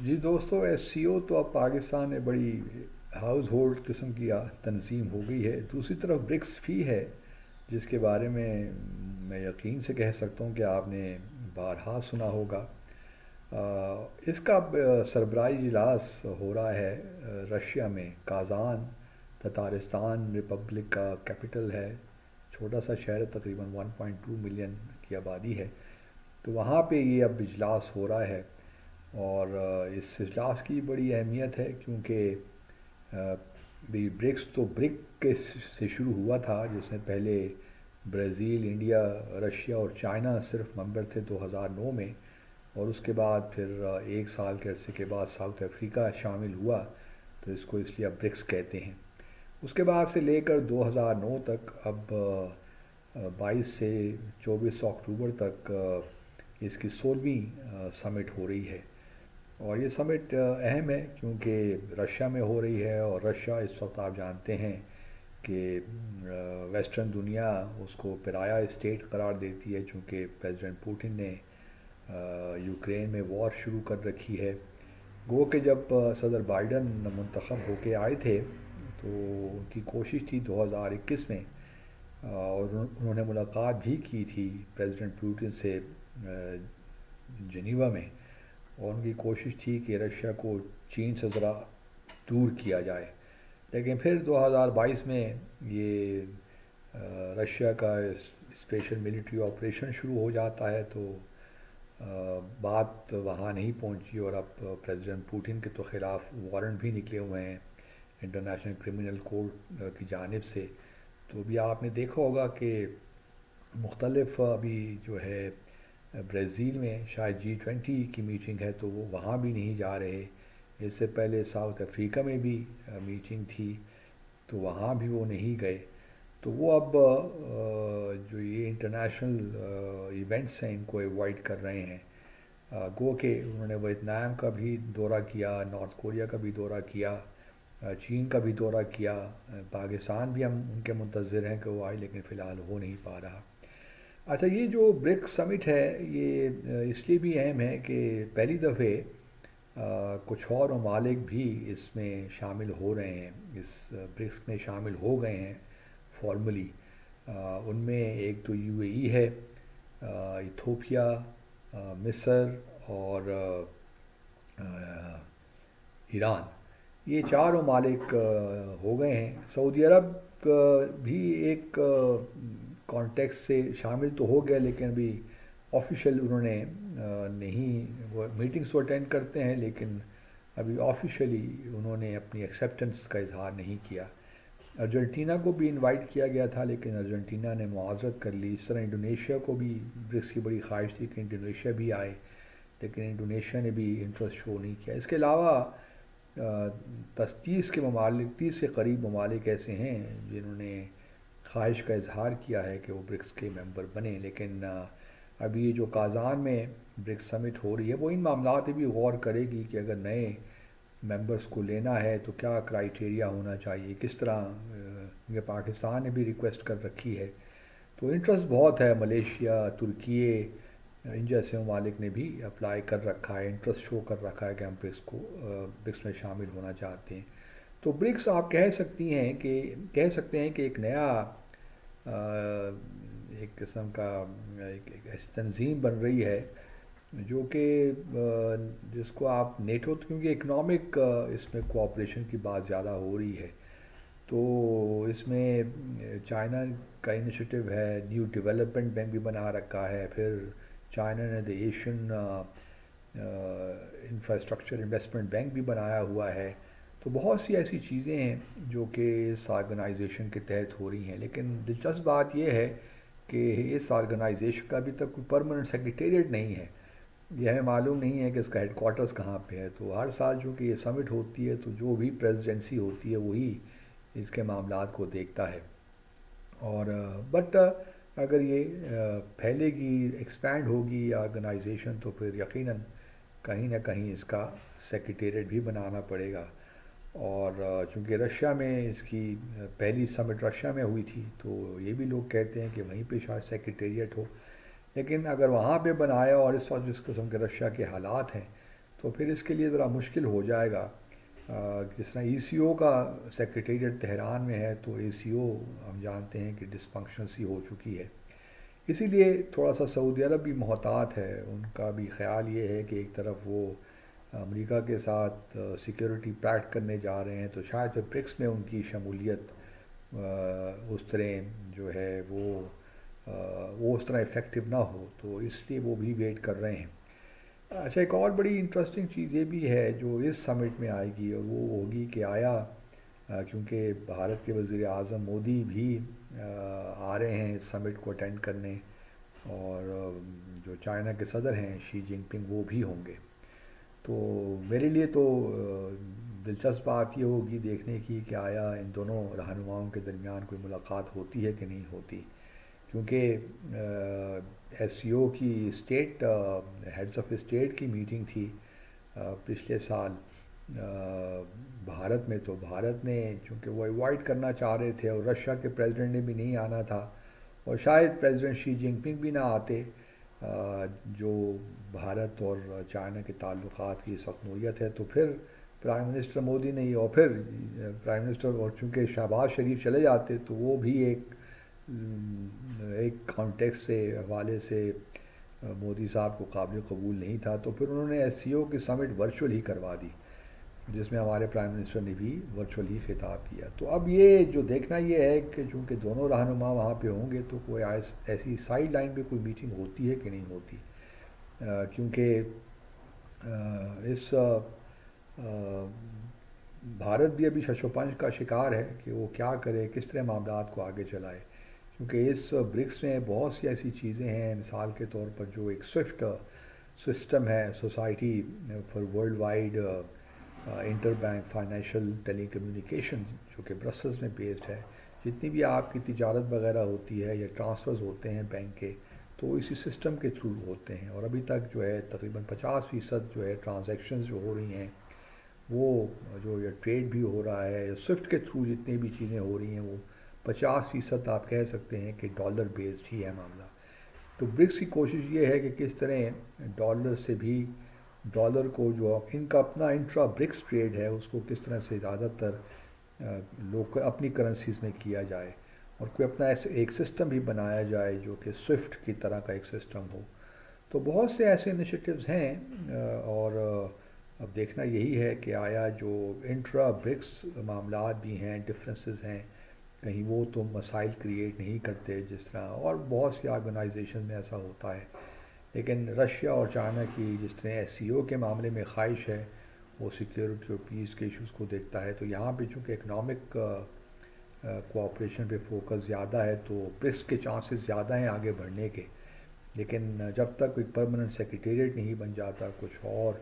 جی دوستو، S C او تو اب پاکستان میں بڑی ہاؤس ہولڈ قسم کی تنظیم ہو گئی ہے. دوسری طرف برکس بھی ہے جس کے بارے میں یقین سے کہہ سکتا ہوں کہ آپ نے بارہا سنا ہوگا. اس کا اب سربراہی اجلاس ہو رہا ہے رشیا میں. کازان تتارستان ریپبلک کا کیپٹل ہے. چھوٹا سا شہر ہے، تقریباً 1.2 ملین کی آبادی ہے. تو وہاں پہ یہ اب اجلاس ہو رہا ہے. اور اس اجلاس کی بڑی اہمیت ہے کیونکہ بھی برکس تو برک کے سے شروع ہوا تھا، جس میں پہلے برازیل، انڈیا، رشیا اور چائنا صرف ممبر تھے 2009 میں. اور اس کے بعد پھر ایک سال کے عرصے کے بعد ساؤتھ افریقہ شامل ہوا، تو اس کو اس لیے اب برکس کہتے ہیں. اس کے بعد سے لے کر 2009 تک، اب 22 سے 24 اکتوبر تک اس کی 16ویں سمٹ ہو رہی ہے. اور یہ سمٹ اہم ہے کیونکہ رشیا میں ہو رہی ہے، اور رشیا اس وقت آپ جانتے ہیں کہ ویسٹرن دنیا اس کو پرایا اسٹیٹ قرار دیتی ہے، چونکہ پریزیڈنٹ پوٹن نے یوکرین میں وار شروع کر رکھی ہے. گو کہ جب صدر بائیڈن منتخب ہو کے آئے تھے تو ان کی کوشش تھی 2021 میں، اور انہوں نے ملاقات بھی کی تھی پریزیڈنٹ پوٹن سے جنیوا میں. اور ان کی کوشش تھی کہ رشیا کو چین سے ذرا دور کیا جائے. لیکن پھر 2022 میں یہ رشیا کا اسپیشل ملٹری آپریشن شروع ہو جاتا ہے، تو بات وہاں نہیں پہنچی. اور اب پریزیڈنٹ پوٹن کے تو خلاف وارنٹ بھی نکلے ہوئے ہیں انٹرنیشنل کرمنل کورٹ کی جانب سے. تو بھی آپ نے دیکھا ہوگا کہ مختلف ابھی جو ہے برازیل میں شاید G20 کی میٹنگ ہے، تو وہ وہاں بھی نہیں جا رہے. اس سے پہلے ساؤتھ افریقہ میں بھی میٹنگ تھی، تو وہاں بھی وہ نہیں گئے. تو وہ اب جو یہ انٹرنیشنل ایونٹس ہیں ان کو ایوائڈ کر رہے ہیں. گو کہ انہوں نے ویتنام کا بھی دورہ کیا، نارتھ کوریا کا بھی دورہ کیا، چین کا بھی دورہ کیا. پاکستان بھی ہم ان کے منتظر ہیں کہ وہ آئے، لیکن فی الحال ہو نہیں پا رہا. اچھا، یہ جو برک سمٹ ہے یہ اس لیے بھی اہم ہے کہ پہلی دفعہ کچھ اور ممالک بھی اس میں شامل ہو رہے ہیں، اس برکس میں شامل ہو گئے ہیں فارملی. ان میں ایک تو یو اے ای ہے، ایتھوپیا، مصر اور ایران. یہ چار ممالک ہو گئے ہیں. سعودی عرب بھی ایک کانٹیکس سے شامل تو ہو گیا، لیکن ابھی آفیشیل انہوں نے نہیں، وہ میٹنگس تو اٹینڈ کرتے ہیں لیکن ابھی آفیشیلی انہوں نے اپنی ایکسیپٹنس کا اظہار نہیں کیا. ارجنٹینا کو بھی انوائٹ کیا گیا تھا لیکن ارجنٹینا نے معاذرت کر لی. اس طرح انڈونیشیا کو بھی برکس کی بڑی خواہش تھی کہ انڈونیشیا بھی آئے، لیکن انڈونیشیا نے بھی انٹرسٹ شو نہیں کیا. اس کے علاوہ 30 کے قریب ممالک ایسے ہیں جنہوں نے خواہش کا اظہار کیا ہے کہ وہ برکس کے ممبر بنیں. لیکن ابھی یہ جو کازان میں برکس سمٹ ہو رہی ہے وہ ان معاملات پہ بھی غور کرے گی کہ اگر نئے ممبرس کو لینا ہے تو کیا کرائیٹیریا ہونا چاہیے، کس طرح. یہ پاکستان نے بھی ریکویسٹ کر رکھی ہے. تو انٹرسٹ بہت ہے. ملیشیا، ترکیے، ان جیسے ممالک نے بھی اپلائی کر رکھا ہے، انٹرسٹ شو کر رکھا ہے کہ ہم برکس میں شامل ہونا چاہتے ہیں. تو برکس آپ کہہ سکتے ہیں کہ ایک نیا ایک قسم کا ایک ایسی تنظیم بن رہی ہے جو کہ جس کو آپ نیٹو، کیونکہ اکنامک اس میں کوآپریشن کی بات زیادہ ہو رہی ہے. تو اس میں چائنا کا انیشیٹو ہے، نیو ڈیولپمنٹ بینک بھی بنا رکھا ہے. پھر چائنا نے دی ایشین انفراسٹرکچر انویسٹمنٹ بینک بھی بنایا ہوا ہے. تو بہت سی ایسی چیزیں ہیں جو کہ اس آرگنائزیشن کے تحت ہو رہی ہیں. لیکن دلچسپ بات یہ ہے کہ اس آرگنائزیشن کا ابھی تک کوئی پرماننٹ سیکریٹریٹ نہیں ہے. یہ ہمیں معلوم نہیں ہے کہ اس کا ہیڈ کوارٹرز کہاں پہ ہے. تو ہر سال چونکہ یہ سمٹ ہوتی ہے تو جو بھی پریزیڈنسی ہوتی ہے وہی اس کے معاملات کو دیکھتا ہے. اور بٹ اگر یہ پھیلے گی، ایکسپینڈ ہوگی آرگنائزیشن، تو پھر یقیناً کہیں نہ کہیں اس کا سیکریٹریٹ بھی بنانا پڑے گا. اور چونکہ رشیا میں اس کی پہلی سمٹ رشیا میں ہوئی تھی تو یہ بھی لوگ کہتے ہیں کہ وہیں پہ شاید سیکریٹریٹ ہو. لیکن اگر وہاں پہ بنایا اور اس وقت جس قسم کے رشیا کے حالات ہیں تو پھر اس کے لیے ذرا مشکل ہو جائے گا. جس طرح ای سی او کا سیکریٹریٹ تہران میں ہے تو اے سی او ہم جانتے ہیں کہ ڈسفنکشن سی ہو چکی ہے. اسی لیے تھوڑا سا سعودی عرب بھی محتاط ہے. ان کا بھی خیال یہ ہے کہ ایک طرف وہ امریکہ کے ساتھ سیکیورٹی پیکٹ کرنے جا رہے ہیں تو شاید برکس میں ان کی شمولیت اس طرح جو ہے وہ اس طرح افیکٹو نہ ہو، تو اس لیے وہ بھی ویٹ کر رہے ہیں. اچھا، ایک اور بڑی انٹرسٹنگ چیز یہ بھی ہے جو اس سمٹ میں آئے گی، اور وہ ہوگی کہ آیا کیونکہ بھارت کے وزیر اعظم مودی بھی آ رہے ہیں اس سمٹ کو اٹینڈ کرنے، اور جو چائنا کے صدر ہیں شی جن پنگ وہ بھی ہوں گے. تو میرے لیے تو دلچسپ بات یہ ہوگی دیکھنے کی کہ آیا ان دونوں رہنماؤں کے درمیان کوئی ملاقات ہوتی ہے کہ نہیں ہوتی، کیونکہ ایس سی او کی اسٹیٹ ہیڈز آف اسٹیٹ کی میٹنگ تھی پچھلے سال بھارت میں. تو بھارت نے چونکہ وہ ایوائڈ کرنا چاہ رہے تھے، اور رشیا کے پریزیڈنٹ نے بھی نہیں آنا تھا، اور شاید پریزیڈنٹ شی جن پنگ بھی نہ آتے. جو بھارت اور چائنا کے تعلقات کی سخت نوعیت ہے، تو پھر پرائم منسٹر مودی نے اور پھر پرائم منسٹر، اور چونکہ شہباز شریف چلے جاتے تو وہ بھی ایک کانٹیکس سے حوالے سے مودی صاحب کو قابل قبول نہیں تھا. تو پھر انہوں نے ایس سی او کی سمٹ ورچوئل ہی کروا دی، جس میں ہمارے پرائم منسٹر نے بھی ورچوئل ہی خطاب کیا. تو اب یہ جو دیکھنا یہ ہے کہ چونکہ دونوں رہنما وہاں پہ ہوں گے تو کوئی ایسی سائڈ لائن پہ کوئی میٹنگ ہوتی ہے کہ نہیں ہوتی، کیونکہ اس بھارت بھی ابھی شش و پنج کا شکار ہے کہ وہ کیا کرے، کس طرح معاملات کو آگے چلائے. کیونکہ اس برکس میں بہت سی ایسی چیزیں ہیں، مثال کے طور پر جو ایک سوئفٹ سسٹم ہے، society for worldwide interbank financial telecommunication, جو کہ برسلز میں بیسڈ ہے. جتنی بھی آپ کی تجارت وغیرہ ہوتی ہے یا ٹرانسفرز ہوتے ہیں بینک کے، تو اسی سسٹم کے تھرو ہوتے ہیں. اور ابھی تک جو ہے تقریباً 50% جو ہے ٹرانزیکشنز جو ہو رہی ہیں، وہ جو یہ ٹریڈ بھی ہو رہا ہے یا سوئفٹ کے تھرو جتنی بھی چیزیں ہو رہی ہیں، وہ 50% آپ کہہ سکتے ہیں کہ ڈالر بیسڈ ہی ہے معاملہ. تو برکس کی کوشش یہ ہے کہ کس طرح ڈالر سے بھی ڈالر کو جو ان کا اپنا انٹرا برکس ٹریڈ ہے اس کو کس طرح سے زیادہ تر لوگ اپنی کرنسیز میں کیا جائے، اور کوئی اپنا ایک سسٹم بھی بنایا جائے جو کہ سوئفٹ کی طرح کا ایک سسٹم ہو. تو بہت سے ایسے انیشیٹوز ہیں، اور اب دیکھنا یہی ہے کہ آیا جو انٹرا برکس معاملات بھی ہیں، ڈفرینسز ہیں، کہیں وہ تو مسائل کریٹ نہیں کرتے جس طرح اور بہت سی آرگنائزیشن میں ایسا ہوتا ہے. لیکن رشیا اور چائنا کی جس طرح ایس سی او کے معاملے میں خواہش ہے، وہ سیکیورٹی اور پیس کے ایشوز کو دیکھتا ہے. تو یہاں پہ چونکہ اکنامک کوآپریشن پہ فوکس زیادہ ہے تو برکس کے چانسز زیادہ ہیں آگے بڑھنے کے. لیکن جب تک کوئی پرماننٹ سیکریٹریٹ نہیں بن جاتا، کچھ اور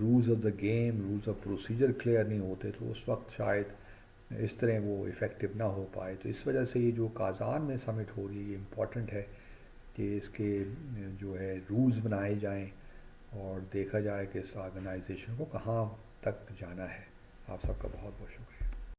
rules of the game, rules of procedure clear نہیں ہوتے، تو اس وقت شاید اس طرح وہ افیکٹو نہ ہو پائے. تو اس وجہ سے یہ جو کازان میں سمٹ ہو رہی ہے یہ امپورٹنٹ ہے کہ اس کے جو ہے رولز بنائے جائیں اور دیکھا جائے کہ اس آرگنائزیشن کو کہاں تک جانا ہے. آپ سب کا بہت بہت شکریہ.